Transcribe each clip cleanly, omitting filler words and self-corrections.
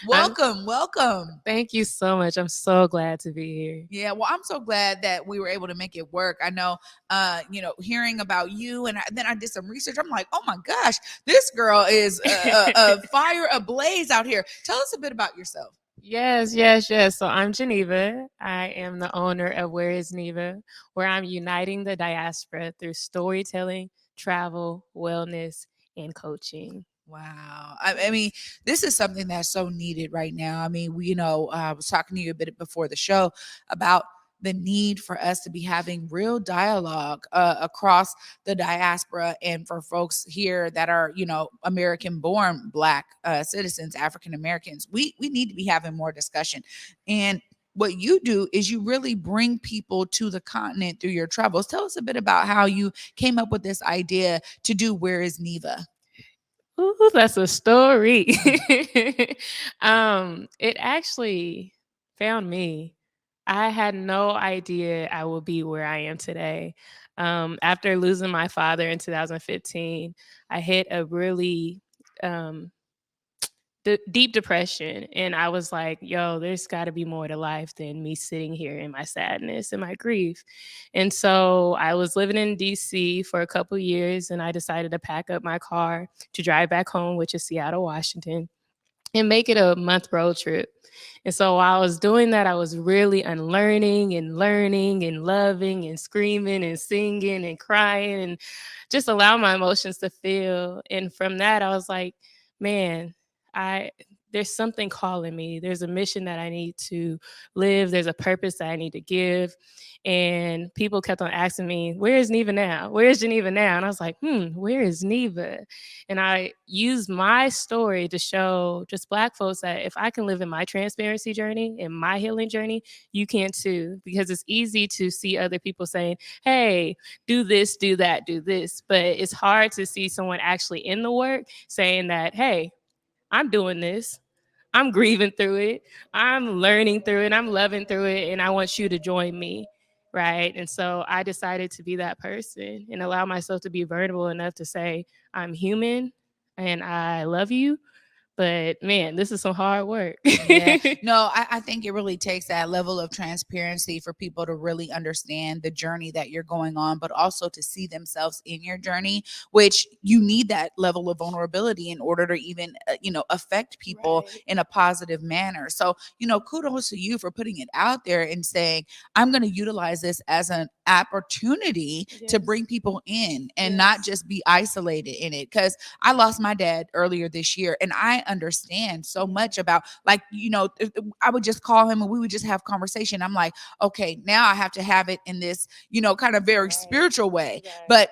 Welcome. Thank you so much. I'm so glad to be here. Yeah, well, I'm so glad that we were able to make it work. I know, hearing about you, and then I did some research. I'm like, oh my gosh, this girl is a fire ablaze out here. Tell us a bit about yourself. Yes. So I'm Jeneva. I am the owner of Where is Neva, where I'm uniting the diaspora through storytelling, travel, wellness, and coaching. Wow. I mean, this is something that's so needed right now. I mean, I was talking to you a bit before the show about the need for us to be having real dialogue across the diaspora and for folks here that are, American born Black citizens, African Americans. We need to be having more discussion. And what you do is you really bring people to the continent through your travels. Tell us a bit about how you came up with this idea to do Where is Neva? Ooh, that's a story. It actually found me. I had no idea I would be where I am today. After losing my father in 2015, I hit a really um, deep depression. And I was like, yo, there's got to be more to life than me sitting here in my sadness and my grief. And so I was living in DC for a couple years, and I decided to pack up my car to drive back home, which is Seattle, Washington, and make it a month road trip. And so while I was doing that, I was really unlearning and learning and loving and screaming and singing and crying and just allow my emotions to feel. And from that, I was like, man, I there's something calling me. There's a mission that I need to live. There's a purpose that I need to give. And people kept on asking me, where is Neva now? Where is Jeneva now? And I was like, where is Neva? And I used my story to show just Black folks that if I can live in my transparency journey and my healing journey, you can too. Because it's easy to see other people saying, hey, do this, do that, do this. But it's hard to see someone actually in the work saying that, hey, I'm doing this. I'm grieving through it. I'm learning through it. I'm loving through it. And I want you to join me. Right. And so I decided to be that person and allow myself to be vulnerable enough to say, I'm human and I love you. But man, this is some hard work. Yeah. No, I think it really takes that level of transparency for people to really understand the journey that you're going on, but also to see themselves in your journey, which you need that level of vulnerability in order to even, affect people Right. in a positive manner. So, kudos to you for putting it out there and saying, I'm going to utilize this as an opportunity to Yes. bring people in and not Yes. just be isolated in it. Because I lost my dad earlier this year, and I understand so much about, like, I would just call him and we would just have conversation. I'm like, okay, now I have to have it in this, kind of very Right. spiritual way. Right. But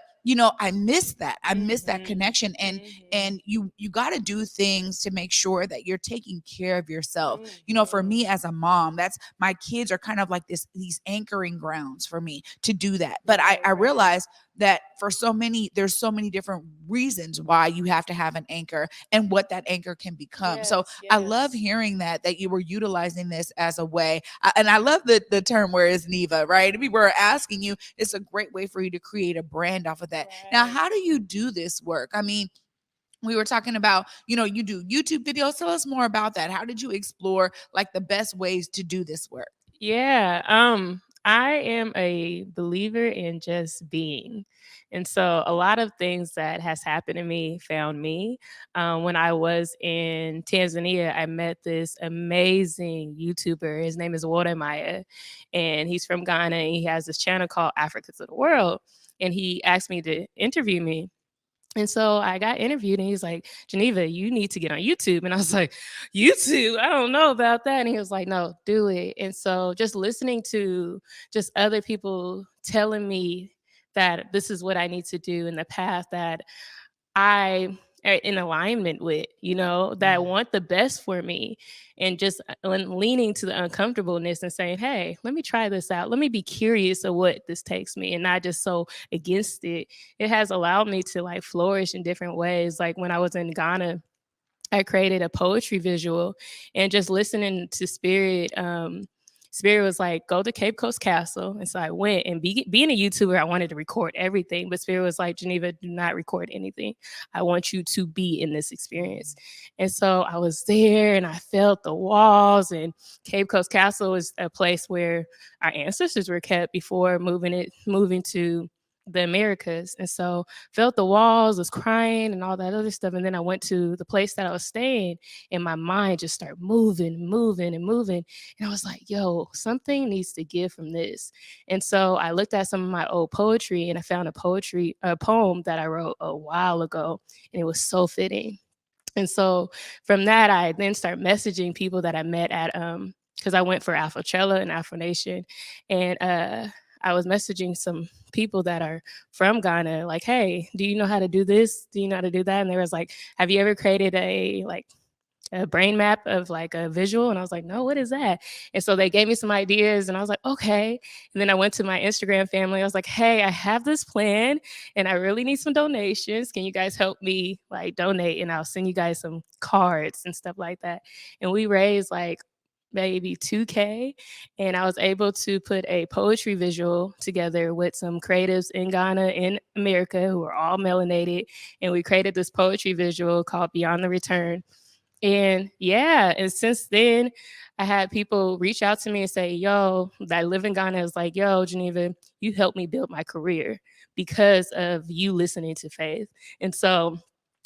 I miss that. I miss that Mhm. connection. And Mhm. and you got to do things to make sure that you're taking care of yourself. For Mhm. me as a mom, that's my kids are kind of like these anchoring grounds for me to do that. But I Right. realize that for so many, there's so many different reasons why you have to have an anchor and what that anchor can become. So Yes. I love Yes. hearing that you were utilizing this as a way. And I love the term where is Neva, right? If people are asking you, it's a great way for you to create a brand off of that. Now, Right. how do you do this work? I mean, we were talking about, you do YouTube videos. Tell us more about that. How did you explore like the best ways to do this work? Yeah. I am a believer in just being. And so a lot of things that has happened to me found me. When I was in Tanzania, I met this amazing YouTuber. His name is Wode Maya, and he's from Ghana. And he has this channel called Africa to the World. And he asked me to interview me. And so I got interviewed and he's like, Jeneva, you need to get on YouTube. And I was like, YouTube? I don't know about that. And he was like, no, do it. And so just listening to just other people telling me that this is what I need to do and the path that I are in alignment with, that want the best for me, and just leaning to the uncomfortableness and saying, hey, let me try this out. Let me be curious of what this takes me and not just so against it. It has allowed me to like flourish in different ways. Like when I was in Ghana, I created a poetry visual and just listening to spirit. Spirit was like, go to Cape Coast Castle. And so I went, and being a YouTuber, I wanted to record everything. But Spirit was like, Jeneva, do not record anything. I want you to be in this experience. And so I was there, and I felt the walls. And Cape Coast Castle is a place where our ancestors were kept before moving to the Americas. And so felt the walls, was crying and all that other stuff. And then I went to the place that I was staying, and my mind just started moving. And I was like, yo, something needs to give from this. And so I looked at some of my old poetry, and I found a poem that I wrote a while ago, and it was so fitting. And so from that, I then start messaging people that I met at because I went for Afrochella and Afro Nation, and I was messaging some people that are from Ghana, like, hey, do you know how to do this? Do you know how to do that? And they was like, have you ever created a brain map of like a visual? And I was like, no, what is that? And so they gave me some ideas, and I was like, okay. And then I went to my Instagram family. I was like, hey, I have this plan, and I really need some donations. Can you guys help me like donate? And I'll send you guys some cards and stuff like that. And we raised like maybe 2K, and I was able to put a poetry visual together with some creatives in Ghana and America who are all melanated, and we created this poetry visual called Beyond the Return. And yeah, and since then, I had people reach out to me and say, yo, that live in Ghana is like, yo, Jeneva, you helped me build my career because of you listening to Faith. And so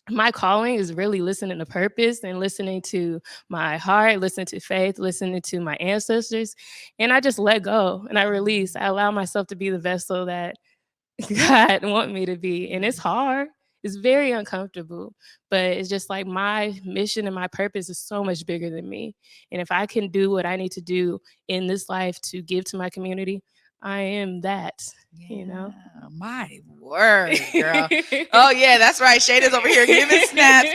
my calling is really listening to purpose and listening to my heart, listening to Faith, listening to my ancestors. And I just let go and I release. I allow myself to be the vessel that God want me to be. And it's hard. It's very uncomfortable, but it's just like my mission and my purpose is so much bigger than me. And if I can do what I need to do in this life to give to my community, I am that, you know? Yeah, my word, girl. Oh yeah, that's right. Shada's over here giving snaps.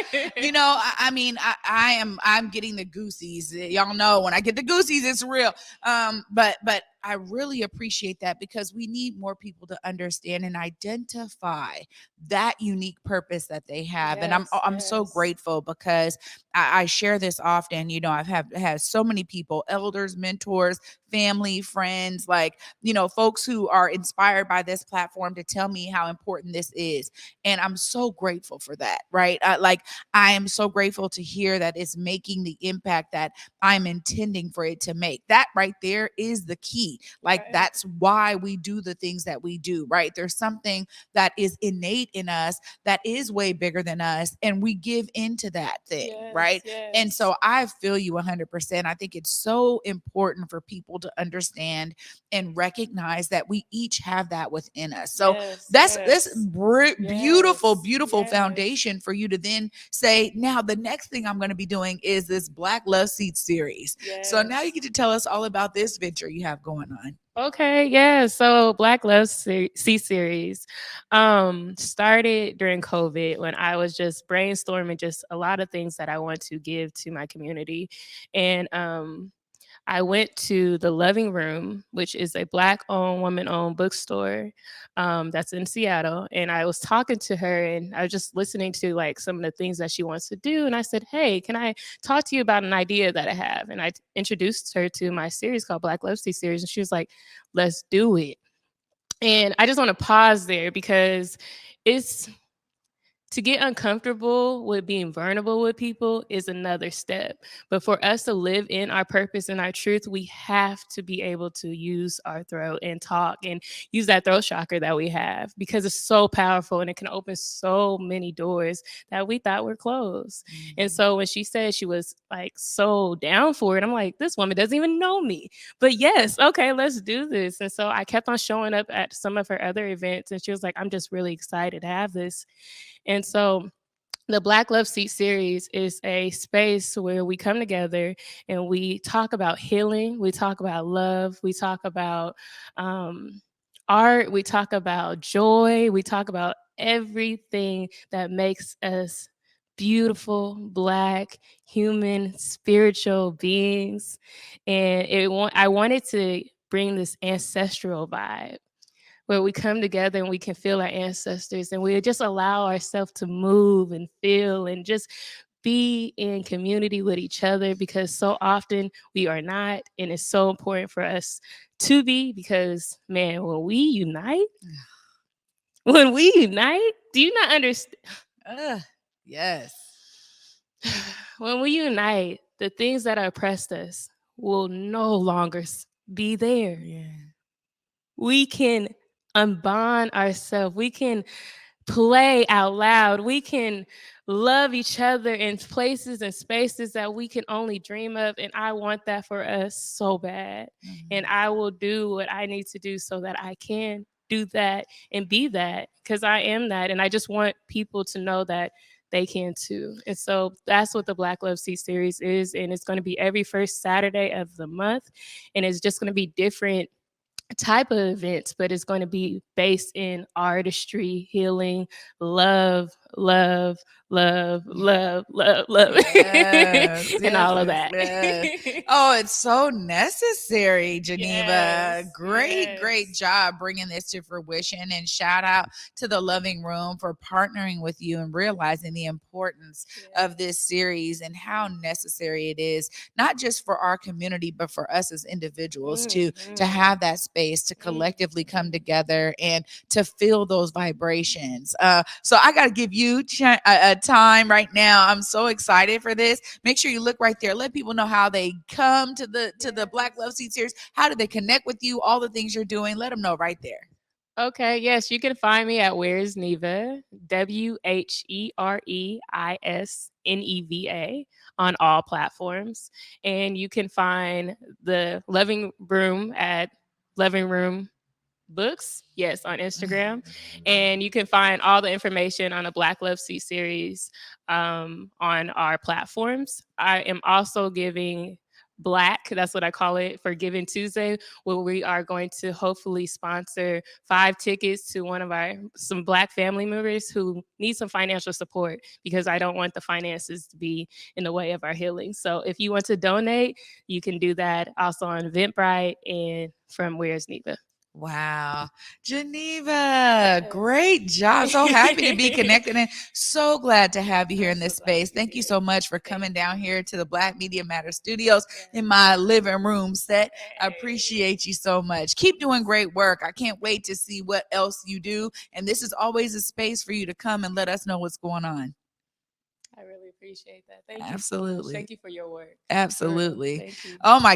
I'm getting the goosies. Y'all know when I get the goosies, it's real. But I really appreciate that because we need more people to understand and identify that unique purpose that they have. And I'm so grateful because I share this often. I've had so many people, elders, mentors, family, friends, like, folks who are inspired by this platform to tell me how important this is. And I'm so grateful for that, right? I am so grateful to hear that it's making the impact that I'm intending for it to make. That right there is the key. Like, Right. that's why we do the things that we do, right? There's something that is innate in us that is way bigger than us, and we give into that thing, right? And so I feel you 100%. I think it's so important for people to understand and recognize that we each have that within us. So that's beautiful foundation for you to then say, now the next thing I'm going to be doing is this Black LoveSeat Series. So now you get to tell us all about this venture you have going on. Okay, yeah. So Black LoveSeat Series started during COVID when I was just brainstorming just a lot of things that I want to give to my community. And I went to the Loving Room, which is a Black-owned, woman-owned bookstore that's in Seattle. And I was talking to her, and I was just listening to like some of the things that she wants to do. And I said, "Hey, can I talk to you about an idea that I have?" And I introduced her to my series called Black LoveSeat Series, and she was like, "Let's do it." And I just want to pause there because it's to get uncomfortable with being vulnerable with people is another step. But for us to live in our purpose and our truth, we have to be able to use our throat and talk and use that throat chakra that we have because it's so powerful and it can open so many doors that we thought were closed. And so when she said she was like so down for it, I'm like, this woman doesn't even know me. But yes, okay, let's do this. And so I kept on showing up at some of her other events, and she was like, I'm just really excited to have this. And so the Black LoveSeat Series is a space where we come together and we talk about healing, we talk about love, we talk about art, we talk about joy, we talk about everything that makes us beautiful, Black, human, spiritual beings. And I wanted to bring this ancestral vibe where we come together and we can feel our ancestors and we just allow ourselves to move and feel and just be in community with each other, because so often we are not. And it's so important for us to be, because, man, when we unite, do you not understand? Yes. When we unite, the things that oppressed us will no longer be there. Yeah. We can unbond ourselves. We can play out loud. We can love each other in places and spaces that we can only dream of. And I want that for us so bad. And I will do what I need to do so that I can do that and be that, because I am that. And I just want people to know that they can too. And so that's what the Black Love Seat series is. And it's going to be every first Saturday of the month. And it's just going to be different type of events, but it's going to be based in artistry, healing, love, love, love, love, love, love, Yes, and yes, all of yes, that. yes. Oh, it's so necessary, Jeneva. Yes, Great yes. job bringing this to fruition. And shout out to the Loving Room for partnering with you and realizing the importance of this series and how necessary it is, not just for our community, but for us as individuals to have that space to collectively come together and to feel those vibrations. So I got to give you a time right now. I'm so excited for this. Make sure you look right there. Let people know how they come to the Black Love Seat series. How do they connect with you? All the things you're doing. Let them know right there. Okay, yes, you can find me at Where's Neva, WHEREISNEVA, on all platforms. And you can find the Loving Room at Loving Room Books, yes, on Instagram. And you can find all the information on the Black Love Seat series on our platforms. I am also giving Black, that's what I call it, for Giving Tuesday, where we are going to hopefully sponsor 5 tickets to some Black family members who need some financial support, because I don't want the finances to be in the way of our healing. So if you want to donate, you can do that also on Eventbrite and from Where's Neva. Wow. Jeneva, great job. So happy to be connected and so glad to have you here in this space. Thank you so much for coming down here to the Black Media Matter Studios in my living room set. I appreciate you so much. Keep doing great work. I can't wait to see what else you do. And this is always a space for you to come and let us know what's going on. I really appreciate that. Thank you so much. Absolutely. Thank you for your work. Absolutely. Thank you. Oh my